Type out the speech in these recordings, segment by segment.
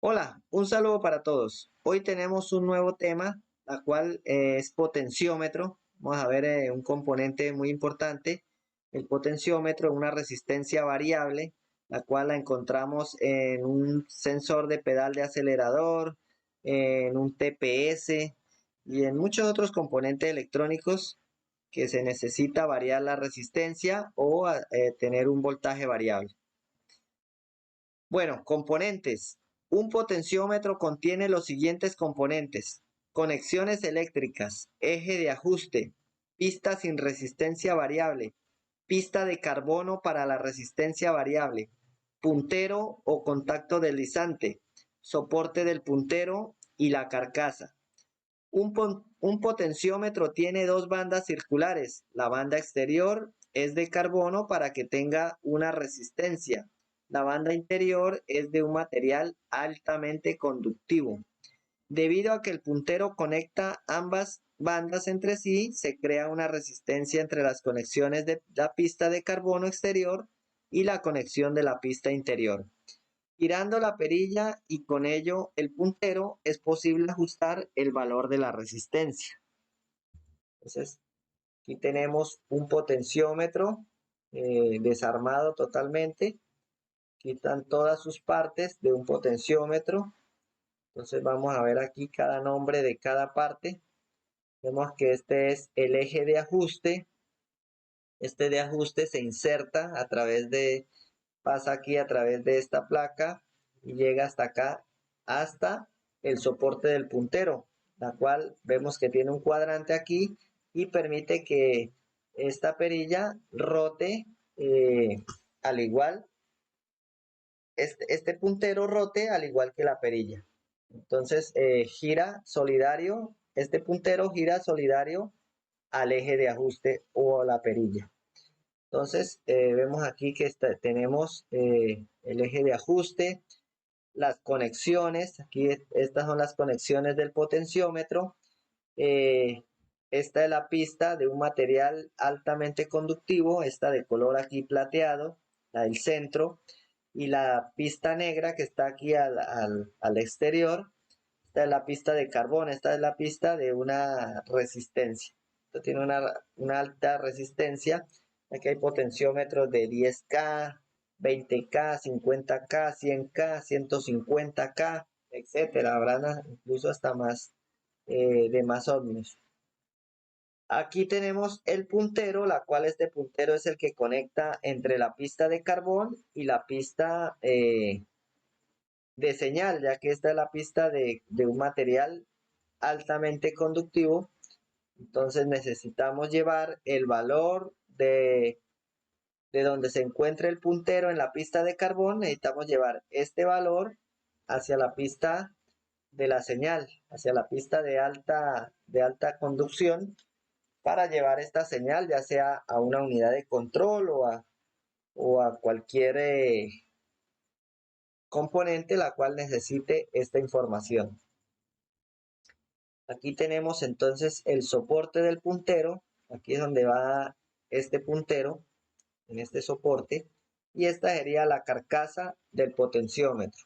Hola, un saludo para todos. Hoy tenemos un nuevo tema, la cual es potenciómetro. Vamos a ver un componente muy importante, el potenciómetro, una resistencia variable, la cual la encontramos en un sensor de pedal de acelerador, en un TPS y en muchos otros componentes electrónicos que se necesita variar la resistencia o tener un voltaje variable. Bueno, componentes. Un potenciómetro contiene los siguientes componentes: conexiones eléctricas, eje de ajuste, pista sin resistencia variable, pista de carbono para la resistencia variable, puntero o contacto deslizante, soporte del puntero y la carcasa. Un potenciómetro tiene dos bandas circulares. La banda exterior es de carbono para que tenga una resistencia. La banda interior es de un material altamente conductivo. Debido a que el puntero conecta ambas bandas entre sí, se crea una resistencia entre las conexiones de la pista de carbono exterior y la conexión de la pista interior. Girando la perilla y con ello el puntero, es posible ajustar el valor de la resistencia. Entonces, aquí tenemos un potenciómetro desarmado totalmente. Quitan todas sus partes de un potenciómetro. Entonces vamos a ver aquí cada nombre de cada parte. Vemos que este es el eje de ajuste. Este de ajuste se inserta pasa aquí a través de esta placa y llega hasta acá, hasta el soporte del puntero, la cual vemos que tiene un cuadrante aquí y permite que esta perilla rote al igual, este puntero rote al igual que la perilla. Entonces gira solidario, este puntero gira solidario al eje de ajuste o a la perilla. Entonces vemos aquí que tenemos el eje de ajuste, las conexiones, aquí estas son las conexiones del potenciómetro. Esta es la pista de un material altamente conductivo, esta de color aquí plateado, la del centro, y la pista negra que está aquí al exterior. Esta es la pista de carbón, esta es la pista de una resistencia. Esto tiene una alta resistencia. Aquí hay potenciómetros de 10K, 20K, 50K, 100K, 150K, etcétera. Habrá incluso hasta más de más ohmios. Aquí tenemos el puntero, la cual este puntero es el que conecta entre la pista de carbón y la pista de señal, ya que esta es la pista de un material altamente conductivo. Entonces necesitamos llevar el valor de donde se encuentre el puntero en la pista de carbón. Necesitamos llevar este valor hacia la pista de la señal, hacia la pista de alta conducción, para llevar esta señal ya sea a una unidad de control o a cualquier componente la cual necesite esta información. Aquí tenemos entonces el soporte del puntero. Aquí es donde va este puntero, en este soporte, y esta sería la carcasa del potenciómetro.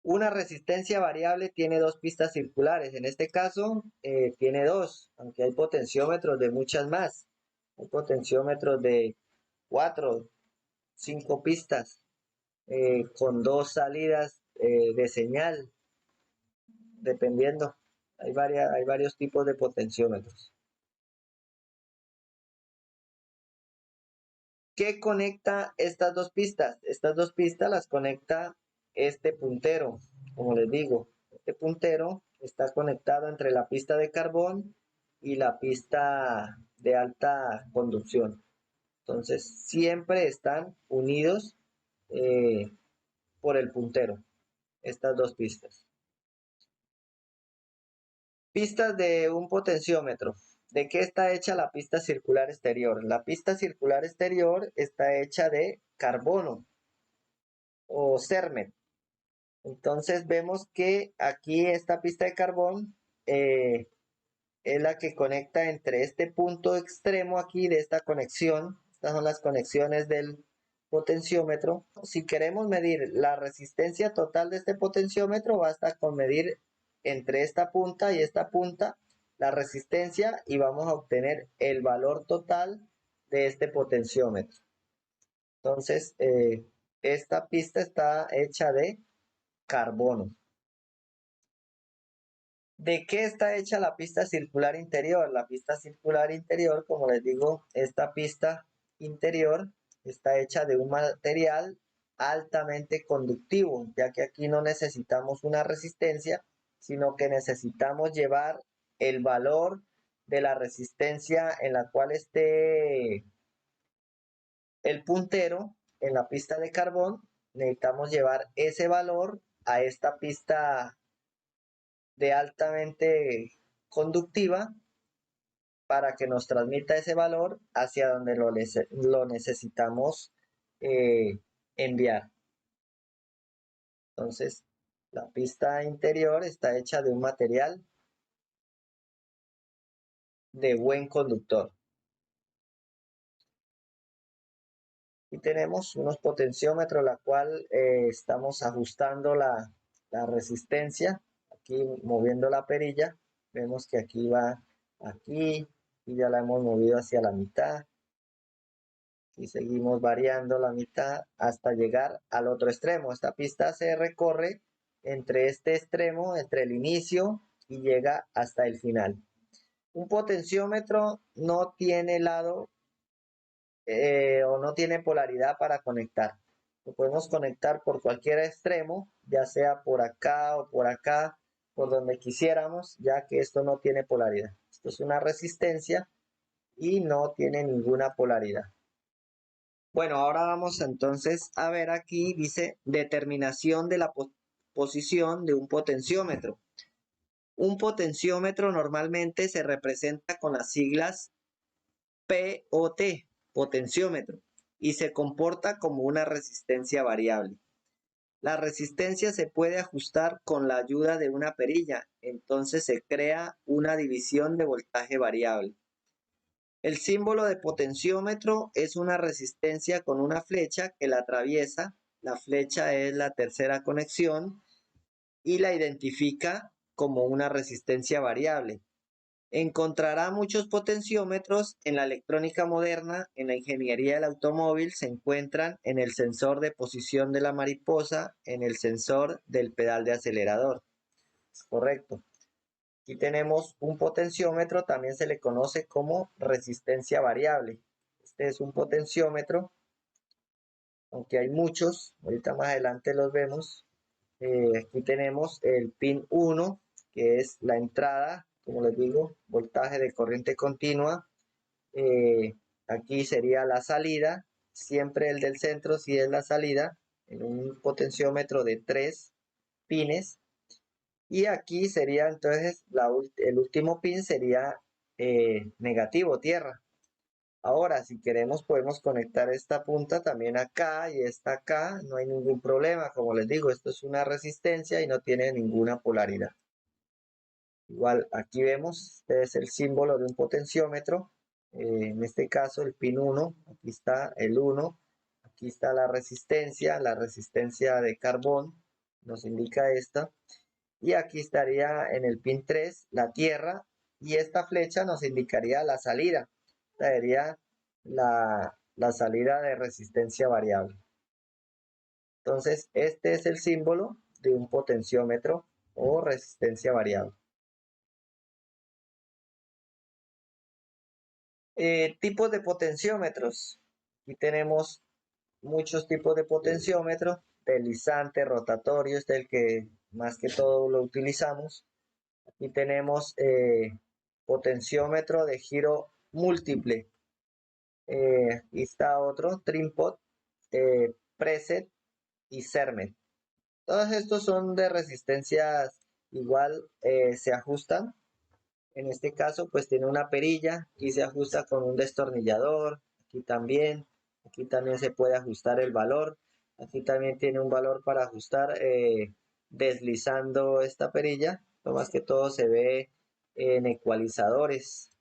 Una resistencia variable tiene dos pistas circulares. En este caso tiene dos, aunque hay potenciómetros de muchas más. Hay potenciómetros de 4, 5 pistas con dos salidas de señal, dependiendo. Hay varios tipos de potenciómetros. ¿Qué conecta estas dos pistas? Estas dos pistas las conecta este puntero. Como les digo, este puntero está conectado entre la pista de carbón y la pista de alta conducción. Entonces, siempre están unidos por el puntero, estas dos pistas. Pistas de un potenciómetro. ¿De qué está hecha la pista circular exterior? La pista circular exterior está hecha de carbono o CERMET. Entonces vemos que aquí esta pista de carbón es la que conecta entre este punto extremo aquí de esta conexión. Estas son las conexiones potenciómetro. Si queremos medir la resistencia total de este potenciómetro, basta con medir entre esta punta y esta punta la resistencia y vamos a obtener el valor total de este potenciómetro. Entonces, esta pista está hecha de carbono. ¿De qué está hecha la pista circular interior? La pista circular interior, como les digo, esta pista interior está hecha de un material altamente conductivo, ya que aquí no necesitamos una resistencia, sino que necesitamos llevar el valor de la resistencia en la cual esté el puntero en la pista de carbón. Necesitamos llevar ese valor a esta pista de altamente conductiva para que nos transmita ese valor hacia donde lo necesitamos enviar. Entonces, la pista interior está hecha de un material de buen conductor. Y tenemos unos potenciómetros, la cual estamos ajustando la resistencia. Aquí moviendo la perilla, vemos que aquí va aquí y ya la hemos movido hacia la mitad. Y seguimos variando la mitad hasta llegar al otro extremo. Esta pista se recorre entre este extremo, entre el inicio y llega hasta el final. Un potenciómetro no tiene lado o no tiene polaridad para conectar. Lo podemos conectar por cualquier extremo, ya sea por acá o por acá, por donde quisiéramos, ya que esto no tiene polaridad. Esto es una resistencia y no tiene ninguna polaridad. Bueno, ahora vamos entonces a ver aquí, dice determinación de la posición de un potenciómetro. Un potenciómetro normalmente se representa con las siglas POT, potenciómetro, y se comporta como una resistencia variable. La resistencia se puede ajustar con la ayuda de una perilla, entonces se crea una división de voltaje variable. El símbolo de potenciómetro es una resistencia con una flecha que la atraviesa. La flecha es la tercera conexión y la identifica como una resistencia variable. Encontrará muchos potenciómetros en la electrónica moderna, en la ingeniería del automóvil, se encuentran en el sensor de posición de la mariposa, en el sensor del pedal de acelerador. Correcto. Aquí tenemos un potenciómetro, también se le conoce como resistencia variable. Este es un potenciómetro, aunque hay muchos, ahorita más adelante los vemos. Aquí tenemos el pin 1, que es la entrada, como les digo, voltaje de corriente continua. Aquí sería la salida, siempre el del centro si es la salida, en un potenciómetro de 3 pines. Y aquí sería entonces el último pin sería negativo, tierra. Ahora, si queremos, podemos conectar esta punta también acá y esta acá, no hay ningún problema. Como les digo, esto es una resistencia y no tiene ninguna polaridad. Igual, aquí vemos, este es el símbolo de un potenciómetro. En este caso, el pin 1, aquí está el 1, aquí está la resistencia de carbón, nos indica esta. Y aquí estaría en el pin 3 la tierra y esta flecha nos indicaría la salida. Sería la salida de resistencia variable. Entonces, este es el símbolo de un potenciómetro o resistencia variable. Tipos de potenciómetros. Aquí tenemos muchos tipos de potenciómetros, deslizante, rotatorio, este es el que más que todo lo utilizamos. Aquí tenemos potenciómetro de giro múltiple. Aquí está otro, Trinpot, Preset y Sermet. Todos estos son de resistencias igual, se ajustan. En este caso, pues tiene una perilla y se ajusta con un destornillador. Aquí también se puede ajustar el valor. Aquí también tiene un valor para ajustar deslizando esta perilla. Lo más que todo se ve en ecualizadores.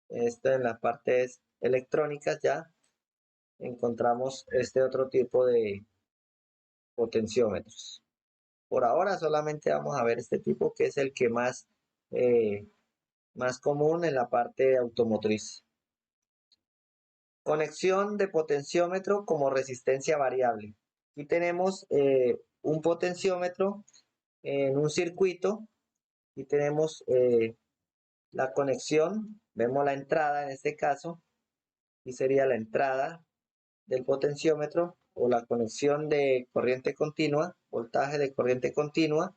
Esto en las partes electrónicas ya. encontramos este otro tipo de potenciómetros. Por ahora solamente vamos a ver este tipo, que es el que más común en la parte automotriz. Conexión de potenciómetro como resistencia variable. Aquí tenemos un potenciómetro en un circuito y tenemos la conexión, vemos la entrada en este caso, y sería la entrada del potenciómetro o la conexión de corriente continua, voltaje de corriente continua,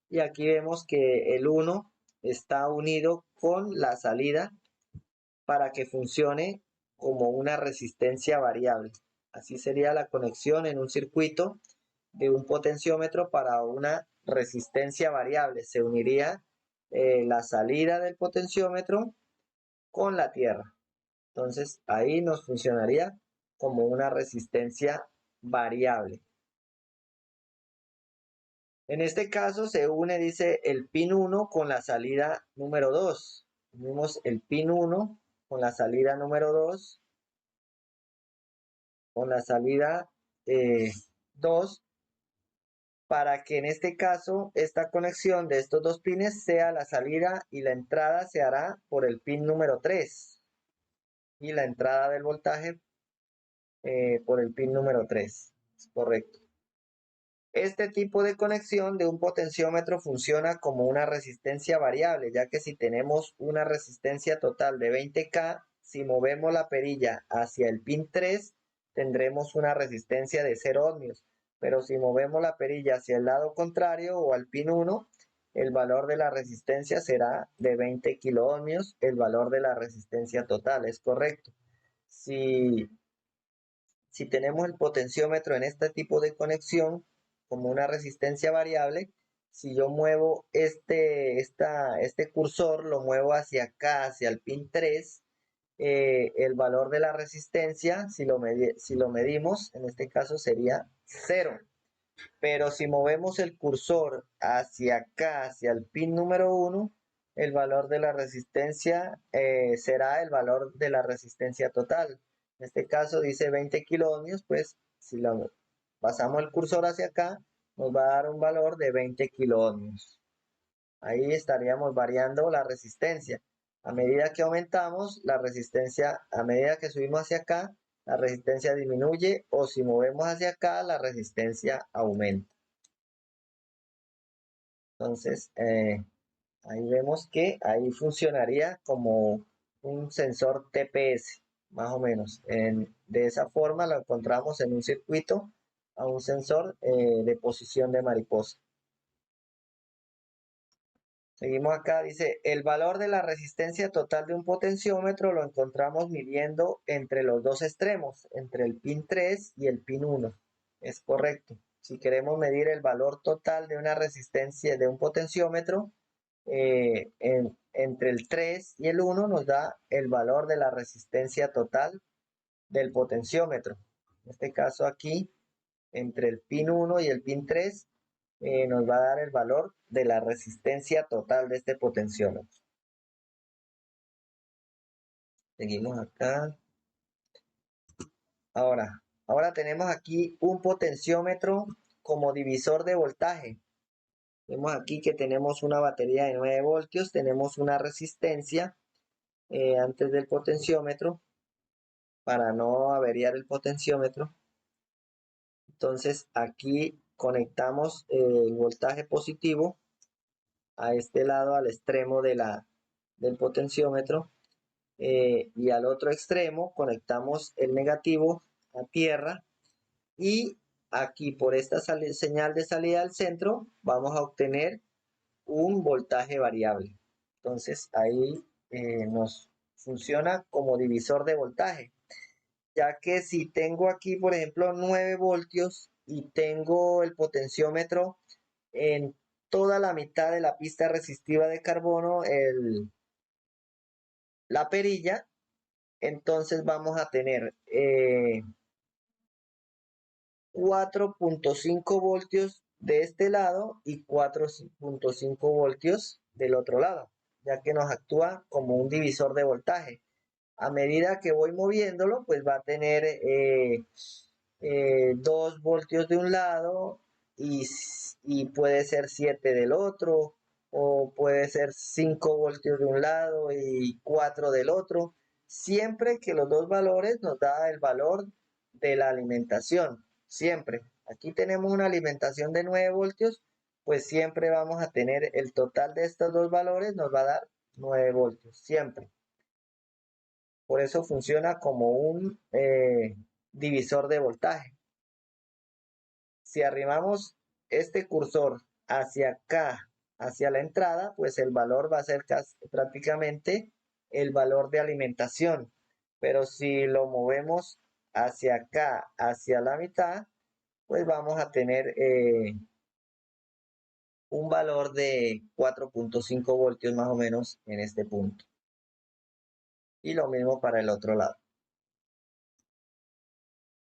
y aquí vemos que el 1 está unido con la salida para que funcione como una resistencia variable. Así sería la conexión en un circuito de un potenciómetro para una resistencia variable. Se uniría la salida del potenciómetro con la tierra. Entonces ahí nos funcionaría como una resistencia variable. En este caso se une, dice, el pin 1 con la salida número 2. Unimos el pin 1 con la salida número 2, con la salida 2, para que en este caso esta conexión de estos dos pines sea la salida y la entrada se hará por el pin número 3 y la entrada del voltaje por el pin número 3. Es correcto. Este tipo de conexión de un potenciómetro funciona como una resistencia variable, ya que si tenemos una resistencia total de 20K, si movemos la perilla hacia el pin 3, tendremos una resistencia de 0 ohmios. Pero si movemos la perilla hacia el lado contrario o al pin 1, el valor de la resistencia será de 20 kiloohmios, el valor de la resistencia total. Es correcto. Si tenemos el potenciómetro en este tipo de conexión como una resistencia variable, si yo muevo este cursor, lo muevo hacia acá, hacia el pin 3, el valor de la resistencia, si lo medimos, en este caso sería 0. Pero si movemos el cursor hacia acá, hacia el pin número 1, el valor de la resistencia será el valor de la resistencia total. En este caso dice 20 kiloohmios, pues si pasamos el cursor hacia acá, nos va a dar un valor de 20 kiloohmios. Ahí estaríamos variando la resistencia. A medida que aumentamos la resistencia, a medida que subimos hacia acá, la resistencia disminuye, o si movemos hacia acá, la resistencia aumenta. Entonces, ahí vemos que ahí funcionaría como un sensor TPS, más o menos. De esa forma lo encontramos en un circuito a un sensor de posición de mariposa. Seguimos acá, dice, el valor de la resistencia total de un potenciómetro lo encontramos midiendo entre los dos extremos, entre el pin 3 y el pin 1. Es correcto. Si queremos medir el valor total de una resistencia de un potenciómetro, entre el 3 y el 1 nos da el valor de la resistencia total del potenciómetro. En este caso aquí, entre el pin 1 y el pin 3, nos va a dar el valor de la resistencia total de este potenciómetro. Seguimos acá. Ahora tenemos aquí un potenciómetro como divisor de voltaje. Vemos aquí que tenemos una batería de 9 voltios, tenemos una resistencia antes del potenciómetro para no averiar el potenciómetro. Entonces aquí conectamos el voltaje positivo a este lado, al extremo del potenciómetro, y al otro extremo conectamos el negativo a tierra, y aquí por esta señal de salida al centro vamos a obtener un voltaje variable. Entonces ahí nos funciona como divisor de voltaje, ya que si tengo aquí, por ejemplo, 9 voltios y tengo el potenciómetro en toda la mitad de la pista resistiva de carbono, la perilla, entonces vamos a tener 4.5 voltios de este lado y 4.5 voltios del otro lado, ya que nos actúa como un divisor de voltaje. A medida que voy moviéndolo, pues va a tener 2 voltios de un lado y puede ser 7 del otro, o puede ser 5 voltios de un lado y 4 del otro, siempre que los dos valores nos da el valor de la alimentación, siempre. Aquí tenemos una alimentación de 9 voltios, pues siempre vamos a tener el total de estos dos valores, nos va a dar 9 voltios, siempre. Por eso funciona como un divisor de voltaje. Si arrimamos este cursor hacia acá, hacia la entrada, pues el valor va a ser prácticamente el valor de alimentación. Pero si lo movemos hacia acá, hacia la mitad, pues vamos a tener un valor de 4.5 voltios más o menos en este punto. Y lo mismo para el otro lado.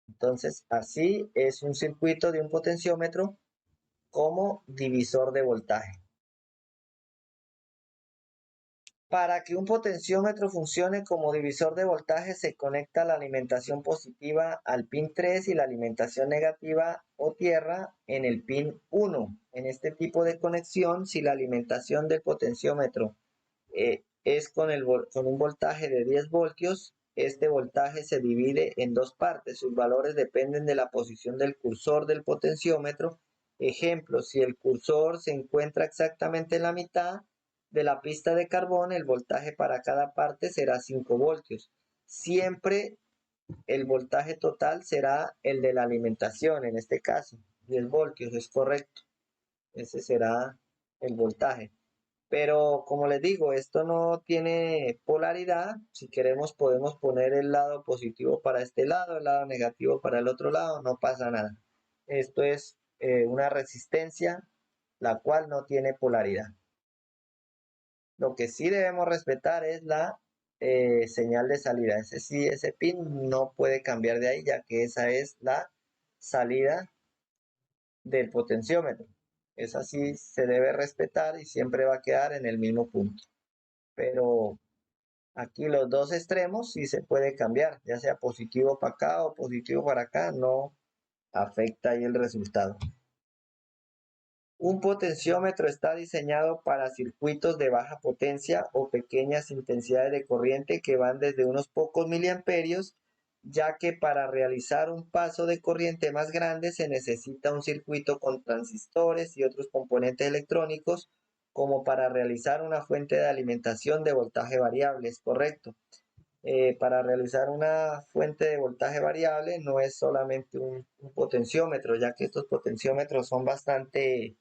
Entonces, así es un circuito de un potenciómetro como divisor de voltaje. Para que un potenciómetro funcione como divisor de voltaje, se conecta la alimentación positiva al pin 3 y la alimentación negativa o tierra en el pin 1. En este tipo de conexión, si la alimentación del potenciómetro es con un voltaje de 10 voltios, este voltaje se divide en dos partes. Sus valores dependen de la posición del cursor del potenciómetro. Ejemplo, si el cursor se encuentra exactamente en la mitad de la pista de carbón, el voltaje para cada parte será 5 voltios. Siempre el voltaje total será el de la alimentación, en este caso, 10 voltios, es correcto. Ese será el voltaje. Pero como les digo, esto no tiene polaridad. Si queremos podemos poner el lado positivo para este lado, el lado negativo para el otro lado, no pasa nada. Esto es una resistencia la cual no tiene polaridad. Lo que sí debemos respetar es la señal de salida. Ese pin no puede cambiar de ahí, ya que esa es la salida del potenciómetro. Esa sí se debe respetar y siempre va a quedar en el mismo punto. Pero aquí los dos extremos sí se puede cambiar, ya sea positivo para acá o positivo para acá, no afecta ahí el resultado. Un potenciómetro está diseñado para circuitos de baja potencia o pequeñas intensidades de corriente que van desde unos pocos miliamperios, ya que para realizar un paso de corriente más grande se necesita un circuito con transistores y otros componentes electrónicos como para realizar una fuente de alimentación de voltaje variable, es correcto. Para realizar una fuente de voltaje variable no es solamente un potenciómetro, ya que estos potenciómetros son bastante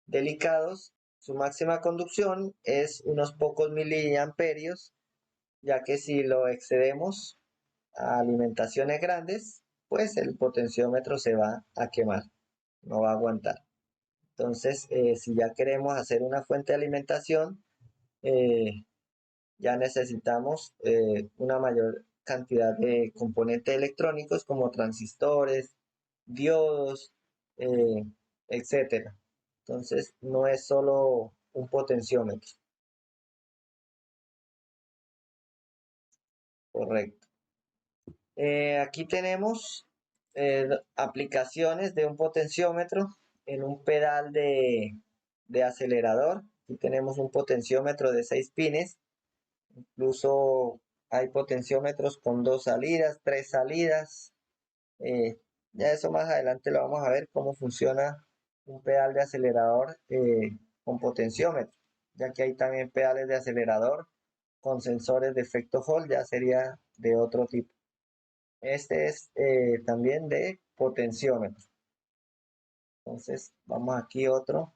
delicados. Su máxima conducción es unos pocos miliamperios, ya que si lo excedemos a alimentaciones grandes, pues el potenciómetro se va a quemar, no va a aguantar. Entonces, si ya queremos hacer una fuente de alimentación, ya necesitamos una mayor cantidad de componentes electrónicos como transistores, diodos, eh, etcétera. Entonces, no es solo un potenciómetro. Correcto. Aquí tenemos aplicaciones de un potenciómetro en un pedal de acelerador. Aquí tenemos un potenciómetro de 6 pines. Incluso hay potenciómetros con 2 salidas, 3 salidas. Ya eso más adelante lo vamos a ver cómo funciona un pedal de acelerador con potenciómetro, ya que hay también pedales de acelerador con sensores de efecto Hall, ya sería de otro tipo. Este es también de potenciómetro. Entonces, vamos aquí otro.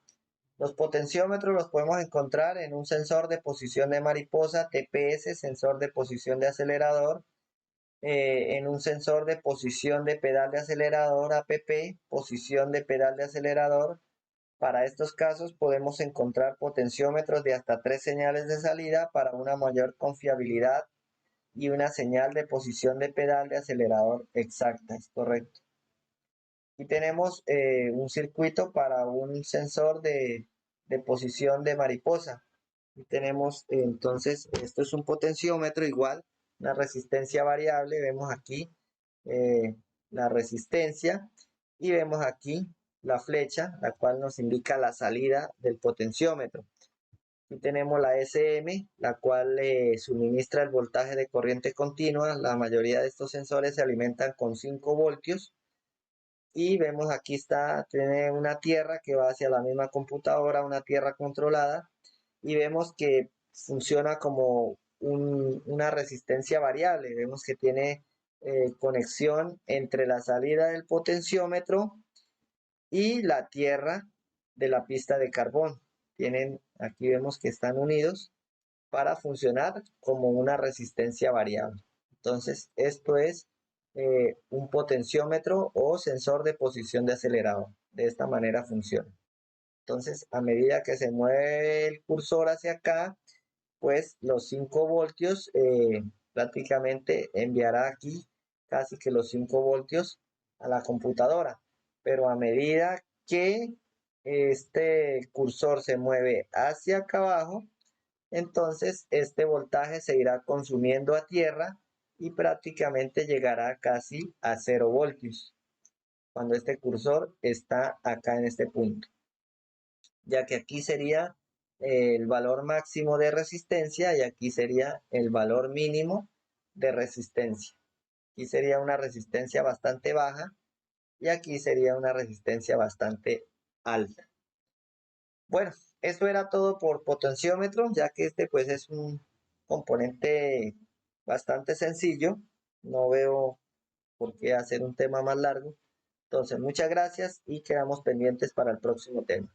Los potenciómetros los podemos encontrar en un sensor de posición de mariposa, TPS, sensor de posición de acelerador, en un sensor de posición de pedal de acelerador, APP, posición de pedal de acelerador. Para estos casos podemos encontrar potenciómetros de hasta 3 señales de salida para una mayor confiabilidad y una señal de posición de pedal de acelerador exacta, es correcto. Aquí tenemos un circuito para un sensor de posición de mariposa. Aquí tenemos entonces, esto es un potenciómetro igual, una resistencia variable. Vemos aquí la resistencia y vemos aquí la flecha, la cual nos indica la salida del potenciómetro. Aquí tenemos la SM, la cual suministra el voltaje de corriente continua. La mayoría de estos sensores se alimentan con 5 voltios. Y vemos aquí tiene una tierra que va hacia la misma computadora, una tierra controlada. Y vemos que funciona como una resistencia variable. Vemos que tiene conexión entre la salida del potenciómetro y la tierra de la pista de carbón. Aquí vemos que están unidos para funcionar como una resistencia variable. Entonces, esto es un potenciómetro o sensor de posición de acelerador. De esta manera funciona. Entonces, a medida que se mueve el cursor hacia acá, pues los 5 voltios prácticamente enviará aquí casi que los 5 voltios a la computadora. Pero a medida que este cursor se mueve hacia acá abajo, entonces este voltaje se irá consumiendo a tierra y prácticamente llegará casi a 0 voltios cuando este cursor está acá en este punto, ya que aquí sería el valor máximo de resistencia y aquí sería el valor mínimo de resistencia. Aquí sería una resistencia bastante baja y aquí sería una resistencia bastante alta. Bueno, eso era todo por potenciómetro, ya que este pues es un componente bastante sencillo. No veo por qué hacer un tema más largo. Entonces, muchas gracias y quedamos pendientes para el próximo tema.